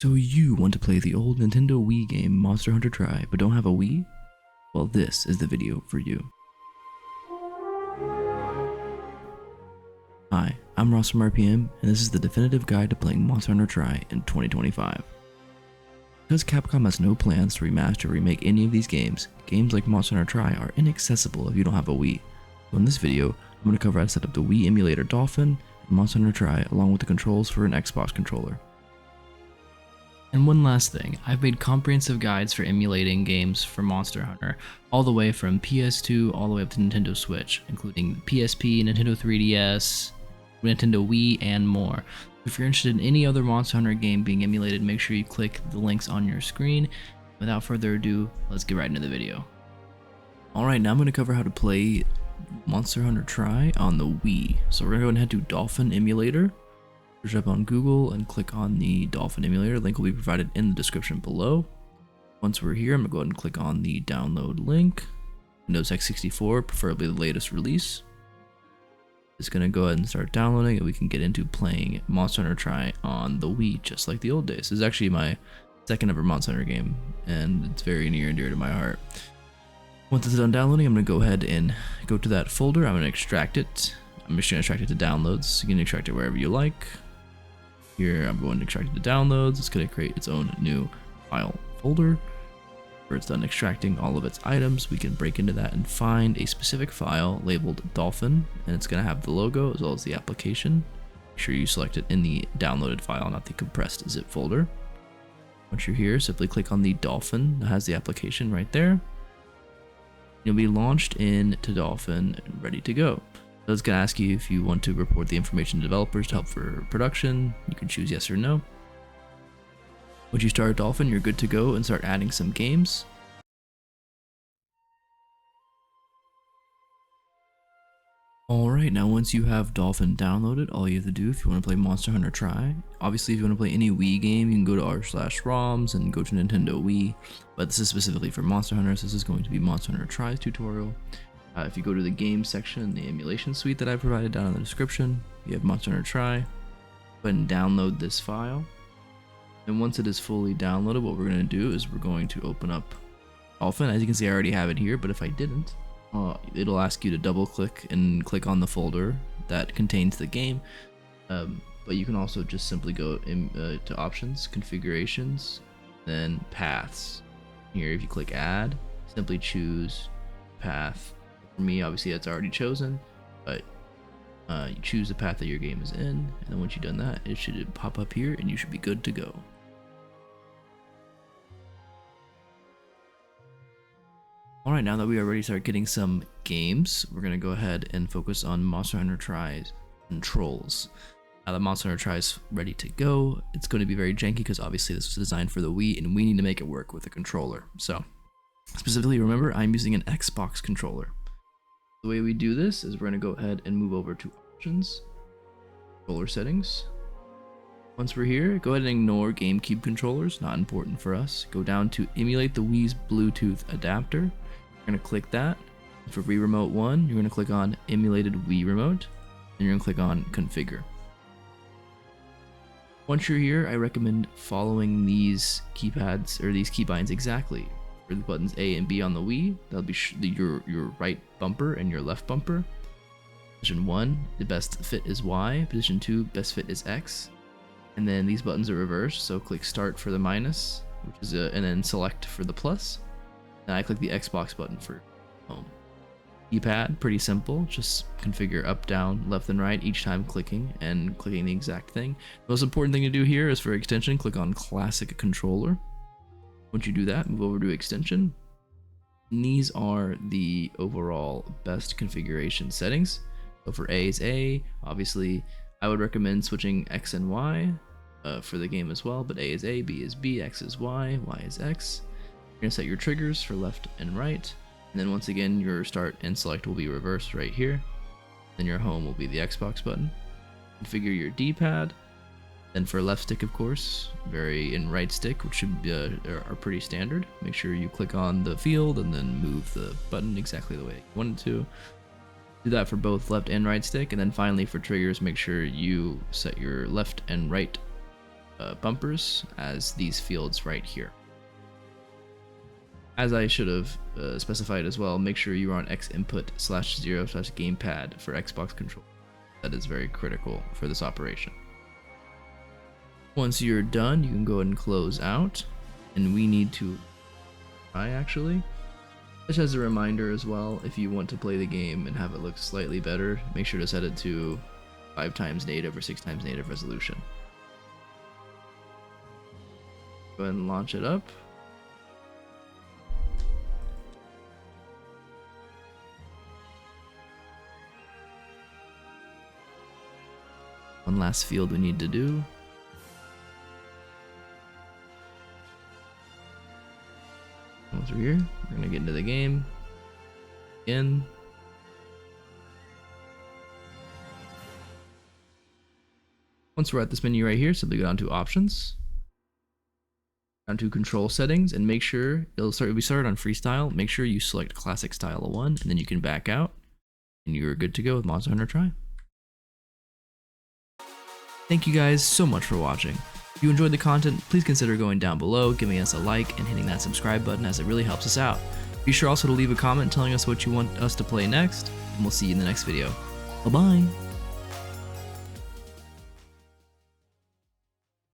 So you want to play the old Nintendo Wii game Monster Hunter Tri, but don't have a Wii? Well, this is the video for you. Hi, I'm Ross from RPM, and this is the definitive guide to playing Monster Hunter Tri in 2025. Because Capcom has no plans to remaster or remake any of these games, games like Monster Hunter Tri are inaccessible if you don't have a Wii. So in this video, I'm going to cover how to set up the Wii emulator Dolphin and Monster Hunter Tri along with the controls for an Xbox controller. And one last thing, I've made comprehensive guides for emulating games for Monster Hunter, all the way from PS2 all the way up to Nintendo Switch, including PSP, Nintendo 3DS, Nintendo Wii, and more. If you're interested in any other Monster Hunter game being emulated, make sure you click the links on your screen. Without further ado, let's get right into the video. Alright, now I'm going to cover how to play Monster Hunter Tri on the Wii. So we're going to go and head to Dolphin Emulator. Search up on Google and click on the Dolphin emulator. Link will be provided in the description below. Once we're here, I'm going to go ahead and click on the download link. Windows x64, preferably the latest release. It's going to go ahead and start downloading, and we can get into playing Monster Hunter Tri on the Wii, just like the old days. This is actually my second ever Monster Hunter game, and it's very near and dear to my heart. Once it's done downloading, I'm going to go ahead and go to that folder. I'm going to extract it. I'm just going to extract it to downloads. You can extract it wherever you like. Here I'm going to extract it to downloads. It's going to create its own new file folder. Where it's done extracting all of its items, we can break into that and find a specific file labeled Dolphin, and it's going to have the logo as well as the application. Make sure you select it in the downloaded file, not the compressed zip folder. Once you're here, simply click on the Dolphin that has the application right there. You'll be launched into Dolphin and ready to go. So it's going to ask you if you want to report the information to developers to help for production. You can choose yes or no. Once you start Dolphin, you're good to go and start adding some games. Alright, now once you have Dolphin downloaded, all you have to do if you want to play Monster Hunter Tri, obviously if you want to play any Wii game, you can go to r/ROMs and go to Nintendo Wii, but this is specifically for Monster Hunter, so this is going to be Monster Hunter Tri's tutorial. If you go to the game section in the emulation suite that I provided down in the description, you have Monster Hunter Tri. Go ahead and download this file. And once it is fully downloaded, what we're going to do is we're going to open up Dolphin. As you can see, I already have it here, but if I didn't, it'll ask you to double click and click on the folder that contains the game. But you can also just simply go to options, configurations, then paths. Here, if you click add, simply choose path. For me, obviously that's already chosen, but you choose the path that your game is in, and then once you've done that, it should pop up here and you should be good to go. Alright, now that we are ready to start getting some games, we're going to go ahead and focus on Monster Hunter Tri's controls. Now that Monster Hunter Tri is ready to go, it's going to be very janky because obviously this was designed for the Wii and we need to make it work with a controller. So, specifically remember, I'm using an Xbox controller. The way we do this is we're going to go ahead and move over to options, controller settings. Once we're here, go ahead and ignore GameCube controllers, not important for us. Go down to emulate the Wii's Bluetooth adapter. You're going to click that. For Wii Remote 1, you're going to click on emulated Wii Remote, and you're going to click on configure. Once you're here, I recommend following these keypads or these keybinds exactly. For the buttons A and B on the Wii, that'll be your right bumper and your left bumper. Position 1, the best fit is Y. Position 2, best fit is X. And then these buttons are reversed, so click start for the minus, which is and then select for the plus. And I click the Xbox button for home. Keypad, pretty simple, just configure up, down, left, and right each time clicking and clicking the exact thing. The most important thing to do here is for extension, click on classic controller. Once you do that, move over to extension. And these are the overall best configuration settings. So for A is A, obviously I would recommend switching X and Y for the game as well, but A is A, B is B, X is Y, Y is X. You're going to set your triggers for left and right, and then once again your start and select will be reversed right here. Then your home will be the Xbox button. Configure your D-pad. Then for left stick, of course, and right stick, which should be, are pretty standard. Make sure you click on the field and then move the button exactly the way you want it to. Do that for both left and right stick, and then finally for triggers, make sure you set your left and right bumpers as these fields right here. As I should have specified as well, make sure you are on xinput/0/gamepad for Xbox control. That is very critical for this operation. Once you're done, you can go ahead and close out, and we need to try actually. Just as a reminder as well, if you want to play the game and have it look slightly better, make sure to set it to 5x native or 6x native resolution. Go ahead and launch it up. One last field we need to do. Once we're here, we're gonna get into the game. Again. Once we're at this menu right here, simply go down to options, down to control settings, and make sure we started on freestyle. Make sure you select classic style of 1, and then you can back out, and you're good to go with Monster Hunter Tri. Thank you guys so much for watching. If you enjoyed the content, please consider going down below, giving us a like, and hitting that subscribe button as it really helps us out. Be sure also to leave a comment telling us what you want us to play next, and we'll see you in the next video. Bye-bye!